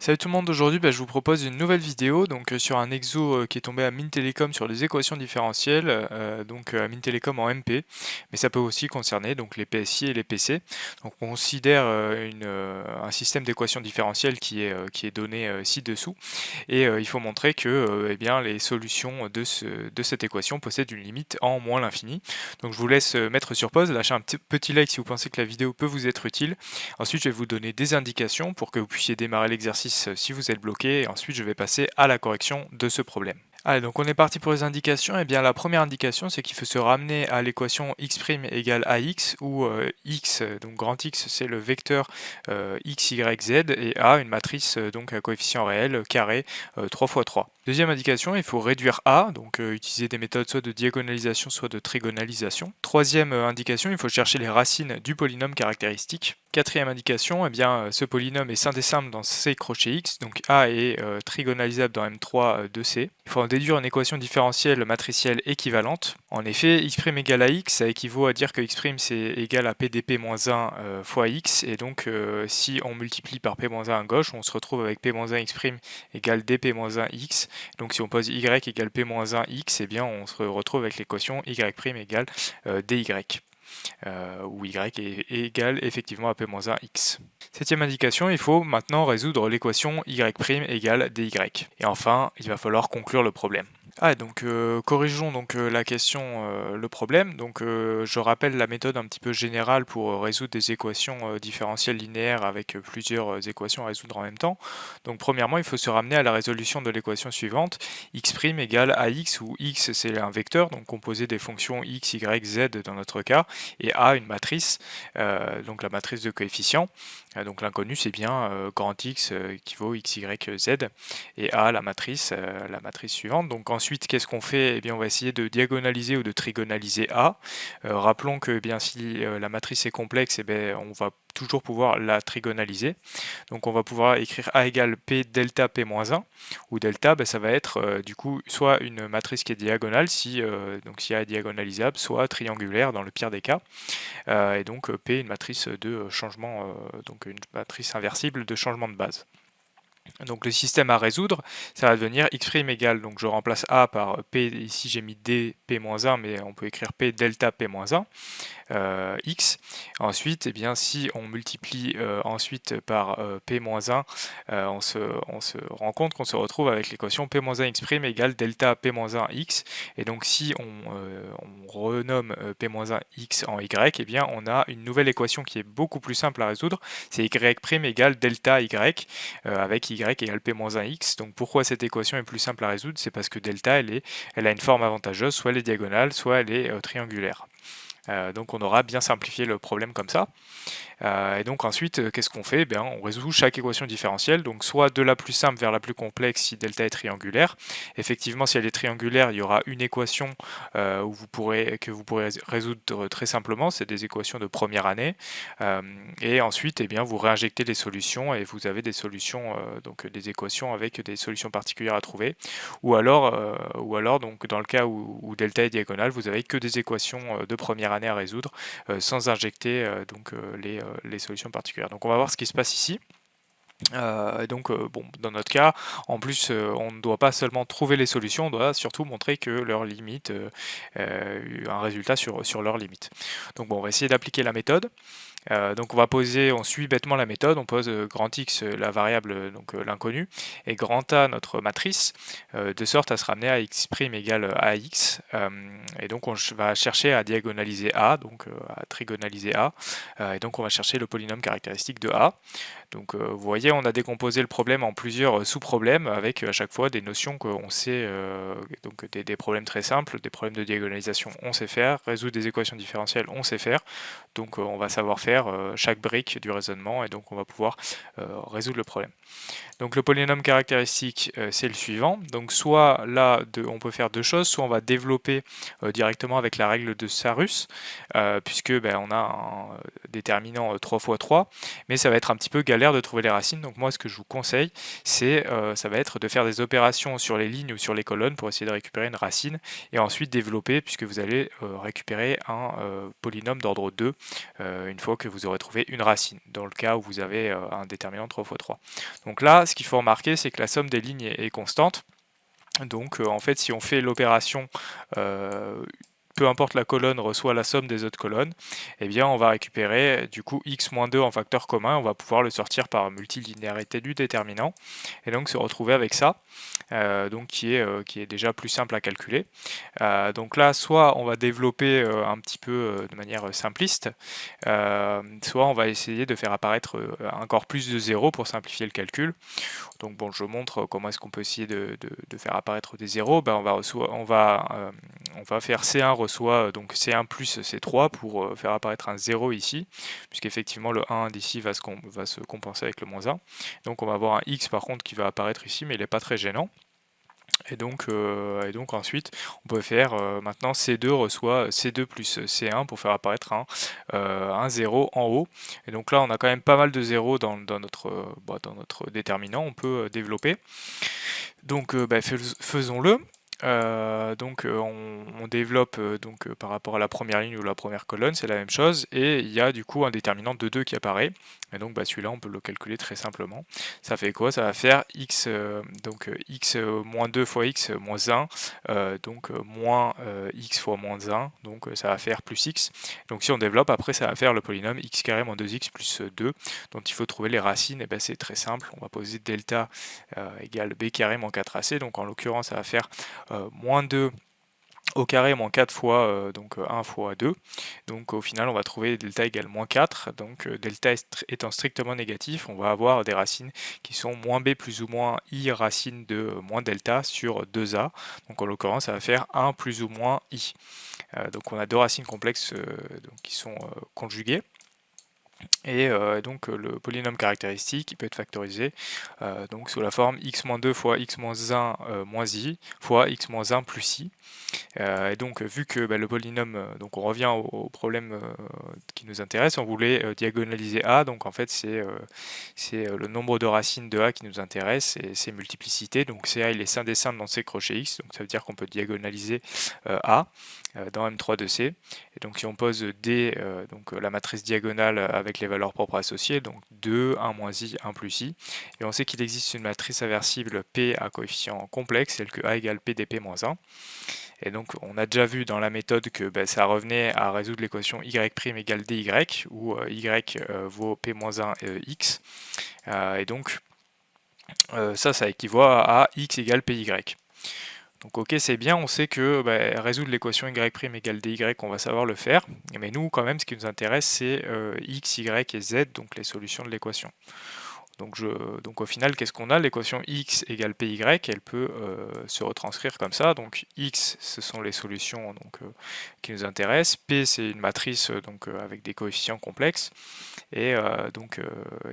Salut tout le monde, aujourd'hui je vous propose une nouvelle vidéo sur un exo qui est tombé à Mines Telecom sur les équations différentielles, à Mines Telecom en MP, mais ça peut aussi concerner donc les PSI et les PC. Donc on considère un système d'équations différentielles qui est donné ci-dessous et il faut montrer que eh bien, les solutions de cette équation possèdent une limite en moins l'infini. Donc je vous laisse mettre sur pause, lâcher un petit like si vous pensez que la vidéo peut vous être utile. Ensuite, je vais vous donner des indications pour que vous puissiez démarrer l'exercice si vous êtes bloqué. Et ensuite, je vais passer à la correction de ce problème. Allez, donc on est parti pour les indications. Et bien, la première indication, c'est qu'il faut se ramener à l'équation x' égale ax, où x, donc grand X, c'est le vecteur x, y, z, et a, une matrice donc à coefficient réel, carré, 3 fois 3. Deuxième indication, il faut réduire a, donc utiliser des méthodes soit de diagonalisation, soit de trigonalisation. Troisième indication, il faut chercher les racines du polynôme caractéristique. Quatrième indication, eh bien, ce polynôme est syndécimale dans C crochet X, donc A est trigonalisable dans M3 de C. Il faut en déduire une équation différentielle matricielle équivalente. En effet, x' égale à x, ça équivaut à dire que x' c'est égal à pdp-1 fois x, et donc si on multiplie par p-1 à gauche, on se retrouve avec p-1 x' égale dp-1 x. Donc si on pose y égale p-1 x, eh bien on se retrouve avec l'équation y' égale dy. Où y est égal effectivement à p-1 x. Septième indication, il faut maintenant résoudre l'équation y' égale dy. Et enfin, il va falloir conclure le problème. Corrigeons donc la question, le problème. Je rappelle la méthode un petit peu générale pour résoudre des équations différentielles linéaires avec plusieurs équations à résoudre en même temps. Donc premièrement, il faut se ramener à la résolution de l'équation suivante, x' égale ax, où x c'est un vecteur, donc composé des fonctions x, y, z dans notre cas, et a une matrice, donc la matrice de coefficients. Donc l'inconnu c'est bien grand X équivaut x, y, z, et a la matrice suivante. Donc ensuite, qu'est-ce qu'on fait? Eh bien, on va essayer de diagonaliser ou de trigonaliser A. Rappelons que eh bien, si la matrice est complexe, eh bien, on va toujours pouvoir la trigonaliser. Donc on va pouvoir écrire A égale P delta P-1, où delta, ça va être du coup soit une matrice qui est diagonale, si A est diagonalisable, soit triangulaire dans le pire des cas. Et donc P, une matrice de changement, donc une matrice inversible de changement de base. Donc le système à résoudre, ça va devenir x' égale, donc je remplace A par P, ici j'ai mis D P-1, mais on peut écrire P delta P-1, x. Ensuite, eh bien, si on multiplie ensuite par P-1, on se rend compte qu'on se retrouve avec l'équation P-1x' égale delta P-1 x. Et donc si on renomme P-1x en y, eh bien, on a une nouvelle équation qui est beaucoup plus simple à résoudre, c'est y' égale delta y, avec y égale p-1x. Donc pourquoi cette équation est plus simple à résoudre? C'est parce que delta, elle a une forme avantageuse, soit elle est diagonale, soit elle est triangulaire. Donc on aura bien simplifié le problème comme ça. Et donc ensuite, qu'est-ce qu'on fait? Bien, on résout chaque équation différentielle, donc soit de la plus simple vers la plus complexe si delta est triangulaire. Effectivement, si elle est triangulaire, il y aura une équation que vous pourrez résoudre très simplement, c'est des équations de première année. Et ensuite, eh bien, vous réinjectez les solutions et vous avez des solutions, donc des équations avec des solutions particulières à trouver. Ou alors donc, dans le cas où delta est diagonale, vous n'avez que des équations de première année à résoudre sans injecter les solutions particulières. Donc on va voir ce qui se passe ici. Dans notre cas, en plus, on ne doit pas seulement trouver les solutions, on doit surtout montrer que leur limite, un résultat sur leur limite. Donc bon, on va essayer d'appliquer la méthode. On suit bêtement la méthode, on pose grand X la variable, donc l'inconnu, et grand A notre matrice, de sorte à se ramener à x' égale ax, et donc on va chercher à diagonaliser A, donc à trigonaliser A, et donc on va chercher le polynôme caractéristique de A. Donc vous voyez, on a décomposé le problème en plusieurs sous-problèmes avec à chaque fois des notions qu'on sait, donc des problèmes très simples, des problèmes de diagonalisation on sait faire, résoudre des équations différentielles on sait faire, donc on va savoir faire chaque brique du raisonnement et donc on va pouvoir résoudre le problème. Donc le polynôme caractéristique c'est le suivant, donc soit là on peut faire deux choses, soit on va développer directement avec la règle de Sarus, puisque on a un déterminant 3 fois 3, mais ça va être un petit peu galère de trouver les racines, donc moi ce que je vous conseille ça va être de faire des opérations sur les lignes ou sur les colonnes pour essayer de récupérer une racine et ensuite développer puisque vous allez récupérer un polynôme d'ordre 2 une fois donc vous aurez trouvé une racine, dans le cas où vous avez un déterminant 3 fois 3. Donc là, ce qu'il faut remarquer, c'est que la somme des lignes est constante. Donc en fait, si on fait l'opération peu importe la colonne reçoit la somme des autres colonnes, eh bien on va récupérer du coup x-2 en facteur commun, on va pouvoir le sortir par multilinéarité du déterminant, et donc se retrouver avec ça, donc qui est déjà plus simple à calculer. Donc là, soit on va développer un petit peu de manière simpliste, soit on va essayer de faire apparaître encore plus de zéros pour simplifier le calcul. Donc bon, je montre comment est-ce qu'on peut essayer de faire apparaître des zéros. Ben, on va faire C1 reçoit donc C1 plus C3 pour faire apparaître un 0 ici, puisqu'effectivement le 1 d'ici va se compenser avec le moins 1. Donc on va avoir un X par contre qui va apparaître ici, mais il n'est pas très gênant. Et donc ensuite, on peut faire maintenant C2 reçoit C2 plus C1 pour faire apparaître un 0 en haut. Et donc là, on a quand même pas mal de zéros dans notre déterminant, on peut développer. Donc faisons-le. On développe par rapport à la première ligne ou la première colonne, c'est la même chose, et il y a du coup un déterminant de 2 qui apparaît, et donc celui-là on peut le calculer très simplement. Ça fait quoi? Ça va faire x, x moins 2 fois x moins 1, moins x fois moins 1, donc ça va faire plus x. Donc si on développe, après ça va faire le polynôme x carré moins 2x plus 2, dont il faut trouver les racines, et c'est très simple, on va poser delta égale b carré moins 4ac, donc en l'occurrence ça va faire moins 2 au carré moins 4 fois 1 fois 2, donc au final on va trouver delta égale moins 4, donc delta étant strictement négatif, on va avoir des racines qui sont moins b plus ou moins i racine de moins delta sur 2a, donc en l'occurrence ça va faire 1 plus ou moins i. Donc on a deux racines complexes qui sont conjuguées. Et donc le polynôme caractéristique il peut être factorisé donc sous la forme x-2 fois x-1 moins i fois x-1 plus i. Et donc vu que le polynôme, donc on revient au problème qui nous intéresse, on voulait diagonaliser a, donc en fait c'est le nombre de racines de a qui nous intéresse et ses multiplicités, donc CA il est syndécimbre dans C crochet x, donc ça veut dire qu'on peut diagonaliser a dans M3 de C. Et donc si on pose D, la matrice diagonale avec les valeurs propres associées, donc 2, 1 moins i, 1 plus i, et on sait qu'il existe une matrice inversible P à coefficient complexe, telle que A égale P dP moins 1. Et donc on a déjà vu dans la méthode que ça revenait à résoudre l'équation y' égale dy, où y vaut P moins 1 x. Et donc ça équivaut à x égale py. Donc ok, c'est bien, on sait que résoudre l'équation y' égale dy, on va savoir le faire, mais nous quand même ce qui nous intéresse c'est x, y et z, donc les solutions de l'équation. Donc au final, qu'est-ce qu'on a? L'équation x égale py, elle peut se retranscrire comme ça. Donc x, ce sont les solutions qui nous intéressent. P, c'est une matrice avec des coefficients complexes. Et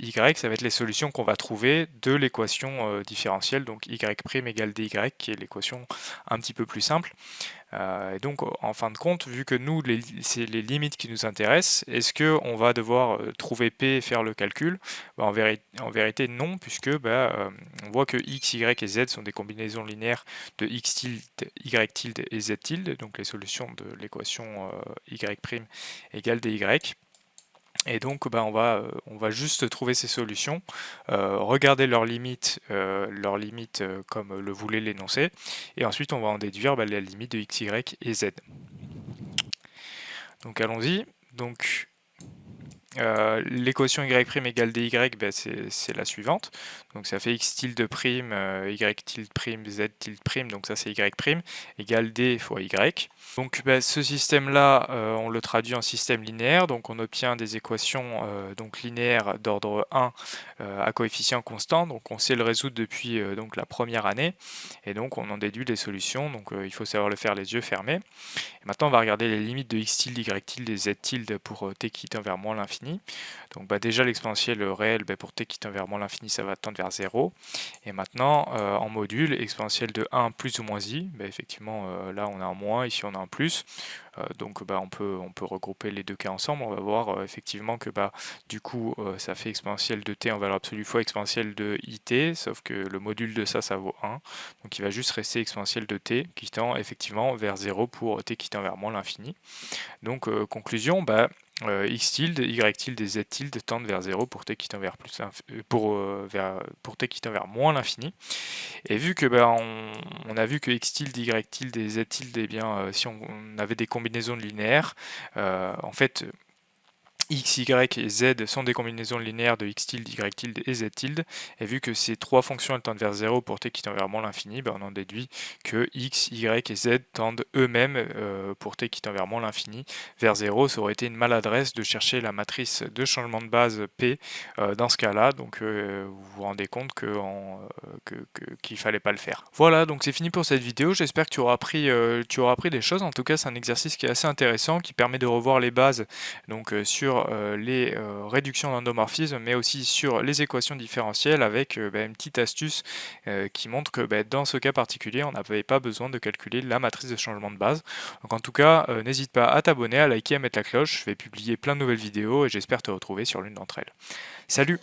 y, ça va être les solutions qu'on va trouver de l'équation différentielle. Donc y' égale dy, qui est l'équation un petit peu plus simple. Et donc en fin de compte, vu que nous, c'est les limites qui nous intéressent, est-ce qu'on va devoir trouver P et faire le calcul? En vérité non, puisque on voit que x, y et z sont des combinaisons linéaires de x tilde, y tilde et z tilde, donc les solutions de l'équation y' égale dy. Et donc on va juste trouver ces solutions, regarder leurs limites comme le voulait l'énoncé, et ensuite on va en déduire les limites de x, y et z. Donc allons-y. Donc l'équation y' égale dy, c'est la suivante. Donc ça fait x tilde prime, y tilde prime, z tilde prime, donc ça c'est y prime, égale d fois y. Donc ce système-là, on le traduit en système linéaire, donc on obtient des équations linéaires d'ordre 1 à coefficient constant, donc on sait le résoudre depuis la première année, et donc on en déduit des solutions, donc il faut savoir le faire les yeux fermés. Et maintenant on va regarder les limites de x tilde, y tilde et z tilde pour t qui tend vers moins l'infini. Donc déjà l'exponentielle réelle pour t qui tend vers moins l'infini, ça va tendre vers 0. Et maintenant en module, exponentielle de 1 plus ou moins i, effectivement là on a un moins, ici on a un plus. Donc on peut regrouper les deux cas ensemble. On va voir effectivement que du coup ça fait exponentielle de t en valeur absolue fois exponentielle de it, sauf que le module de ça vaut 1. Donc il va juste rester exponentielle de t qui tend effectivement vers 0 pour t qui tend vers moins l'infini. Donc conclusion, x tilde, y tilde et z tilde tendent vers 0 pour t qui tend vers pour t qui tend vers moins l'infini. Et vu que on a vu que x tilde, y tilde et z tilde, eh bien si on avait des combinaisons linéaires, en fait x, y et z sont des combinaisons linéaires de x tilde, y tilde et z tilde, et vu que ces trois fonctions elles tendent vers 0 pour t qui tend vers moins l'infini, on en déduit que x, y et z tendent eux-mêmes, pour t qui tend vers moins l'infini, vers 0. Ça aurait été une maladresse de chercher la matrice de changement de base P dans ce cas-là, donc vous vous rendez compte qu'il fallait pas le faire. Voilà, donc c'est fini pour cette vidéo, j'espère que tu auras appris des choses. En tout cas c'est un exercice qui est assez intéressant, qui permet de revoir les bases donc sur les réductions d'endomorphisme, mais aussi sur les équations différentielles, avec une petite astuce qui montre que dans ce cas particulier, on n'avait pas besoin de calculer la matrice de changement de base. Donc en tout cas, n'hésite pas à t'abonner, à liker, à mettre la cloche. Je vais publier plein de nouvelles vidéos et j'espère te retrouver sur l'une d'entre elles. Salut!